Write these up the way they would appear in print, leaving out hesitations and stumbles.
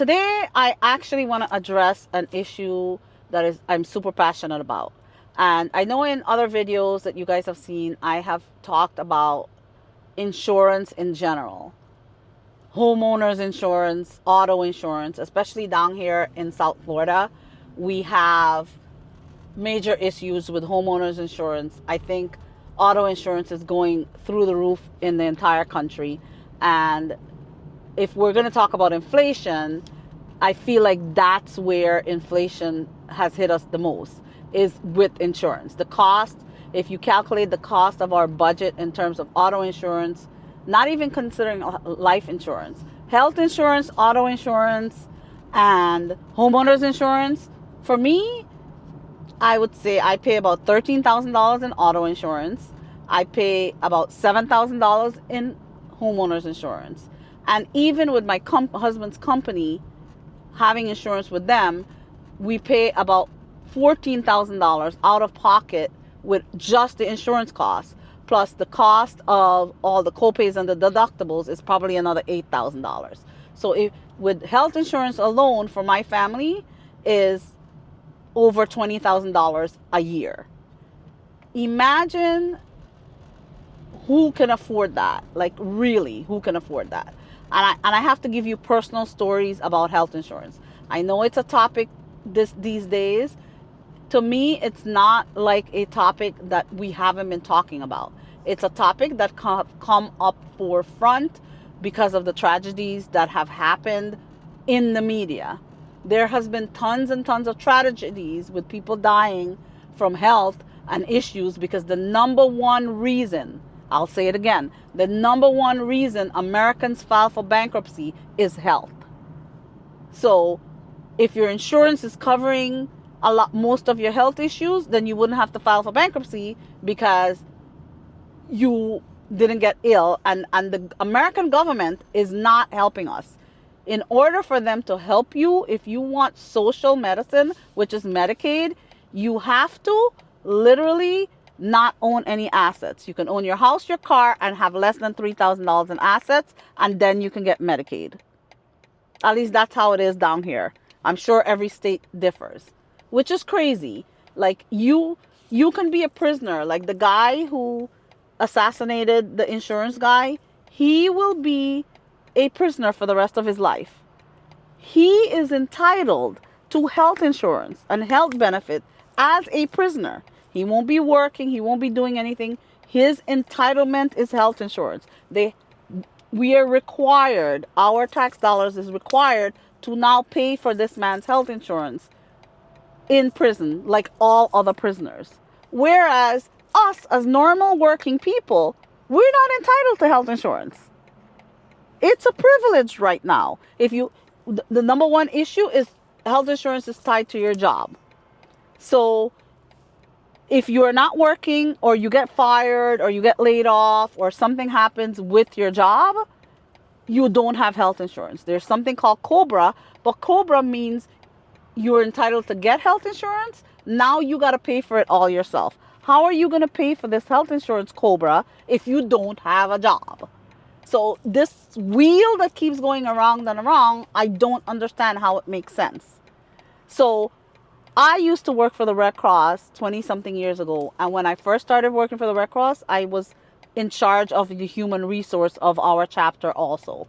today I actually want to address an issue that I'm super passionate about. And I know in other videos that you guys have seen, I have talked about insurance in general. Homeowners insurance, auto insurance, especially down here in South Florida. We have major issues with homeowners insurance. I think auto insurance is going through the roof in the entire country. And if we're going to talk about inflation, I feel like that's where inflation has hit us the most, is with insurance. The cost, if you calculate the cost of our budget in terms of auto insurance, not even considering life insurance, health insurance, auto insurance, and homeowners insurance, for me, I would say I pay about $13,000 in auto insurance. I pay about $7,000 in homeowners insurance. And even with my husband's company, having insurance with them, we pay about $14,000 out of pocket with just the insurance costs. Plus the cost of all the copays and the deductibles is probably another $8,000. So with health insurance alone for my family is over $20,000 a year. Imagine who can afford that. Like, really, who can afford that? And I have to give you personal stories about health insurance. I know it's a topic these days. To me, it's not like a topic that we haven't been talking about. It's a topic that come up forefront because of the tragedies that have happened in the media. There has been tons and tons of tragedies with people dying from health and issues because the number one reason, I'll say it again, the number one reason Americans file for bankruptcy is health. So if your insurance is covering most of your health issues, then you wouldn't have to file for bankruptcy because you didn't get ill, and the American government is not helping us. In order for them to help you, if you want social medicine, which is Medicaid, you have to literally not own any assets. You can own your house, your car, and have less than $3,000 in assets, and then you can get Medicaid. At least that's how it is down here. I'm sure every state differs, which is crazy. Like, you can be a prisoner. Like the guy who assassinated the insurance guy, he will be a prisoner for the rest of his life. He is entitled to health insurance and health benefit as a prisoner. He won't be working. He won't be doing anything. His entitlement is health insurance. We are required, our tax dollars is required to now pay for this man's health insurance in prison like all other prisoners. Whereas us as normal working people, we're not entitled to health insurance. It's a privilege right now. The number one issue is health insurance is tied to your job. So if you're not working, or you get fired, or you get laid off, or something happens with your job, you don't have health insurance. There's something called COBRA, but COBRA means you're entitled to get health insurance. Now you got to pay for it all yourself. How are you going to pay for this health insurance COBRA if you don't have a job? So this wheel that keeps going around and around, I don't understand how it makes sense. So I used to work for the Red Cross 20-something years ago. And when I first started working for the Red Cross, I was in charge of the human resource of our chapter also.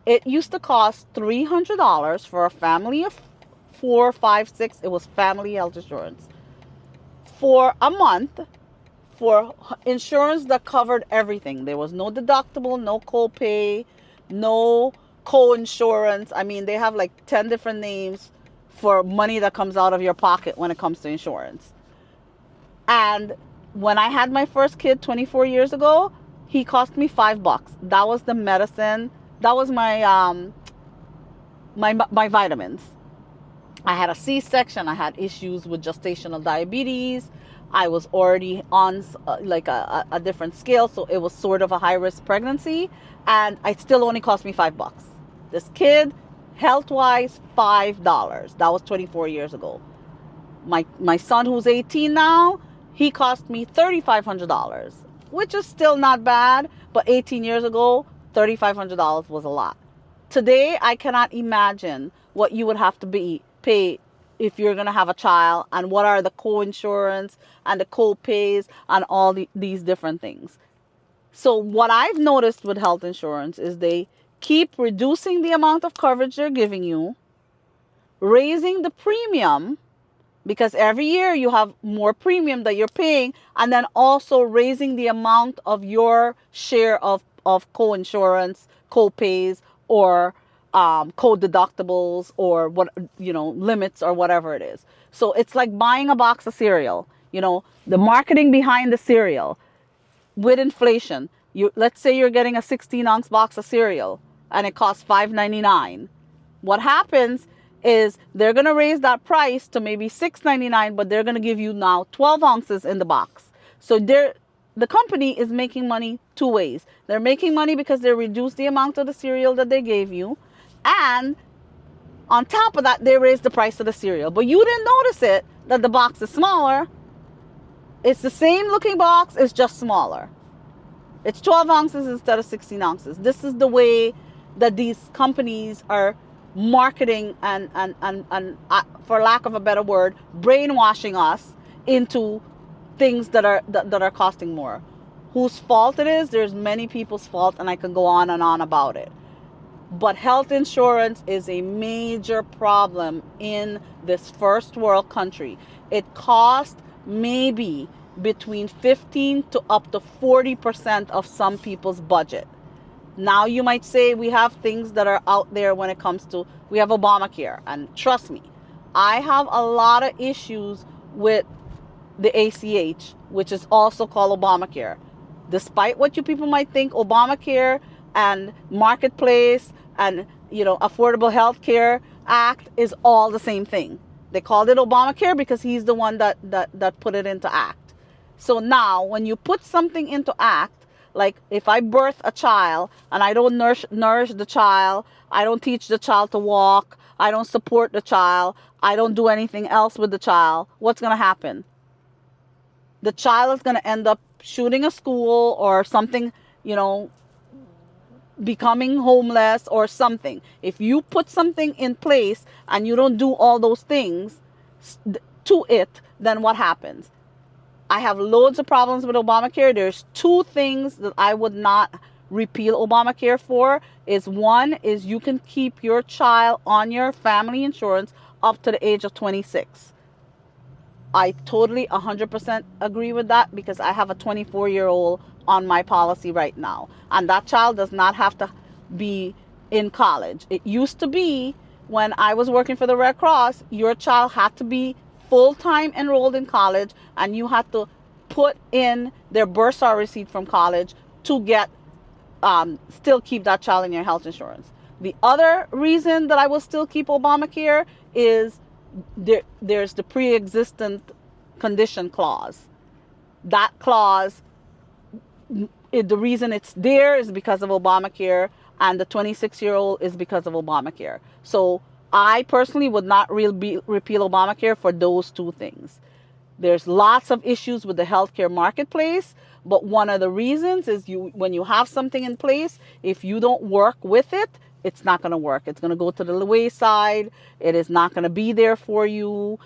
It used to cost $300 for a family of 4, 5, 6. It was family health insurance. For a month, for insurance that covered everything. There was no deductible, no copay, no co-insurance. I mean, they have like 10 different names for money that comes out of your pocket when it comes to insurance. And when I had my first kid 24 years ago, he cost me $5. That was the medicine. That was my my vitamins. I had a C-section. I had issues with gestational diabetes. I was already on like a different scale, so it was sort of a high-risk pregnancy, and it still only cost me $5. This kid, health-wise, $5. That was 24 years ago. My son, who's 18 now, he cost me $3,500, which is still not bad, but 18 years ago, $3,500 was a lot. Today, I cannot imagine what you would have to pay if you're going to have a child, and what are the co-insurance and the co-pays and all these different things. So what I've noticed with health insurance is they keep reducing the amount of coverage they're giving you, raising the premium, because every year you have more premium that you're paying, and then also raising the amount of your share of co-insurance, co-pays, or co-deductibles, or what, limits, or whatever it is. So it's like buying a box of cereal. The marketing behind the cereal with inflation. Let's say you're getting a 16-ounce box of cereal and it costs $5.99. What happens is they're going to raise that price to maybe $6.99, but they're going to give you now 12 ounces in the box. So the company is making money two ways. They're making money because they reduced the amount of the cereal that they gave you, and on top of that, they raised the price of the cereal. But you didn't notice it, that the box is smaller. It's the same looking box, it's just smaller. It's 12 ounces instead of 16 ounces. This is the way that these companies are marketing and for lack of a better word, brainwashing us into things that are costing more. Whose fault it is? There's many people's fault, and I can go on and on about it. But health insurance is a major problem in this first world country. It costs maybe between 15 to up to 40% of some people's budget. Now you might say we have things that are out there when it comes to, we have Obamacare. And trust me, I have a lot of issues with the ACH, which is also called Obamacare. Despite what you people might think, Obamacare and Marketplace and Affordable Health Care Act is all the same thing. They called it Obamacare because he's the one that put it into act. So now when you put something into act, like if I birth a child and I don't nourish the child, I don't teach the child to walk, I don't support the child, I don't do anything else with the child, what's going to happen? The child is going to end up shooting a school or something, becoming homeless or something. If you put something in place and you don't do all those things to it, then what happens? I have loads of problems with Obamacare. There's two things that I would not repeal Obamacare for. One is you can keep your child on your family insurance up to the age of 26. I totally 100% agree with that, because I have a 24-year-old on my policy right now, and that child does not have to be in college. It used to be, when I was working for the Red Cross, your child had to be full-time enrolled in college, and you had to put in their bursar receipt from college to get still keep that child in your health insurance. The other reason that I will still keep Obamacare is there's the pre-existent condition clause. That clause, the reason it's there is because of Obamacare, and the 26-year-old is because of Obamacare. So I personally would not repeal Obamacare for those two things. There's lots of issues with the healthcare marketplace, but one of the reasons is when you have something in place, if you don't work with it, it's not going to work. It's going to go to the wayside. It is not going to be there for you,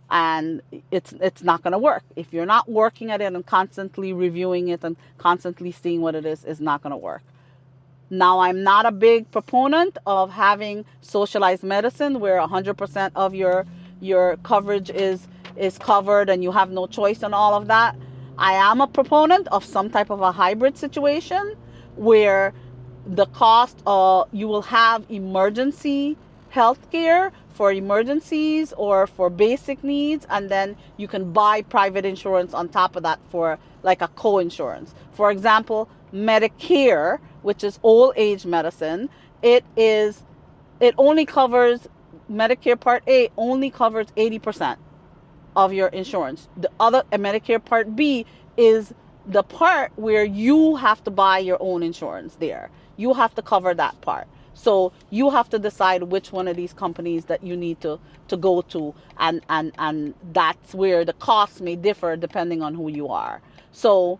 and it's not going to work. If you're not working at it and constantly reviewing it and constantly seeing what it is not going to work. Now, I'm not a big proponent of having socialized medicine where 100% of your coverage is covered and you have no choice and all of that. I am a proponent of some type of a hybrid situation where the cost you will have emergency health care for emergencies or for basic needs, and then you can buy private insurance on top of that for like a co-insurance. For example, Medicare, which is old age medicine, it only covers, Medicare Part A only covers 80% of your insurance. The other, Medicare Part B, is the part where you have to buy your own insurance there. You have to cover that part. So you have to decide which one of these companies that you need to go to, and that's where the costs may differ depending on who you are. So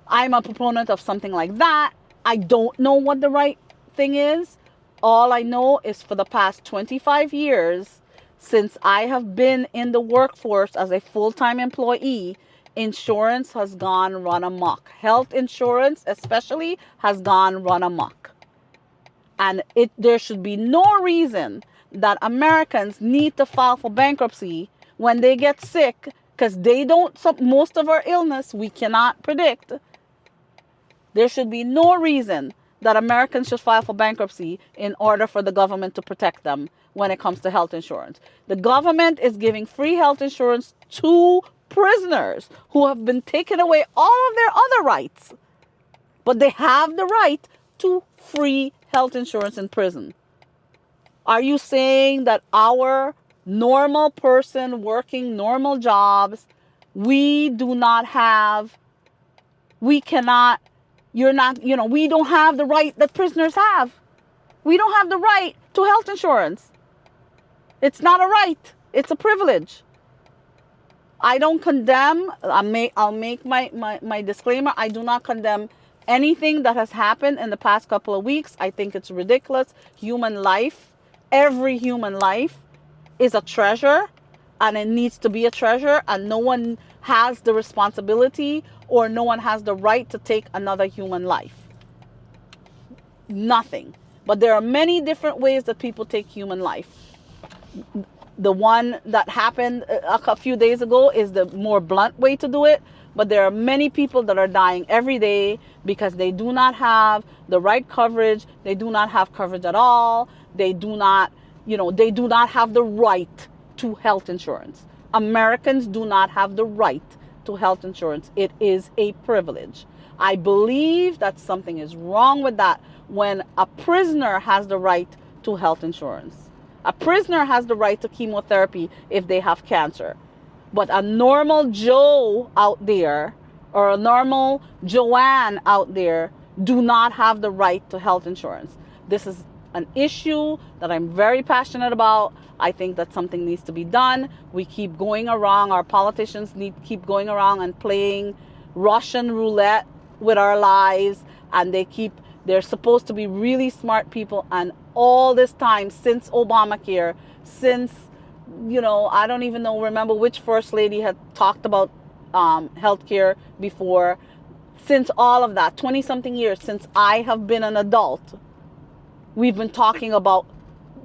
I'm a proponent of something like that. I don't know what the right thing is, all I know is for the past 25 years, since I have been in the workforce as a full-time employee, insurance has gone run amok. Health insurance especially has gone run amok. And there should be no reason that Americans need to file for bankruptcy when they get sick, because most of our illness we cannot predict. There should be no reason that Americans should file for bankruptcy in order for the government to protect them when it comes to health insurance. The government is giving free health insurance to prisoners who have been taken away all of their other rights. But they have the right to free health insurance in prison. Are you saying that our normal person working normal jobs, we don't have the right that prisoners have? We don't have the right to health insurance. It's not a right. It's a privilege. I don't condemn. I'll make my disclaimer. I do not condemn anything that has happened in the past couple of weeks. I think it's ridiculous. Human life, every human life is a treasure, and it needs to be a treasure, and no one has the responsibility or no one has the right to take another human life. Nothing. But there are many different ways that people take human life. The one that happened a few days ago is the more blunt way to do it. But there are many people that are dying every day because they do not have the right coverage. They do not have coverage at all. They do not have the right to health insurance. Americans do not have the right to health insurance. It is a privilege. I believe that something is wrong with that when a prisoner has the right to health insurance. A prisoner has the right to chemotherapy if they have cancer. But a normal Joe out there or a normal Joanne out there do not have the right to health insurance. This is an issue that I'm very passionate about. I think that something needs to be done. We keep going around. Our politicians keep going around and playing Russian roulette with our lives. And they're supposed to be really smart people. And all this time, since Obamacare, I don't even remember which first lady had talked about healthcare before. Since all of that, 20 something years since I have been an adult, we've been talking about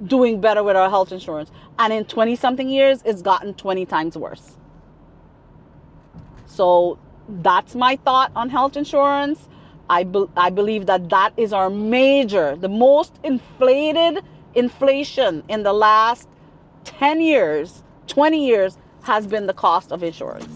doing better with our health insurance. And in 20 something years, it's gotten 20 times worse. So that's my thought on health insurance. I believe that is the most inflated inflation in the last 10 years, 20 years has been the cost of insurance.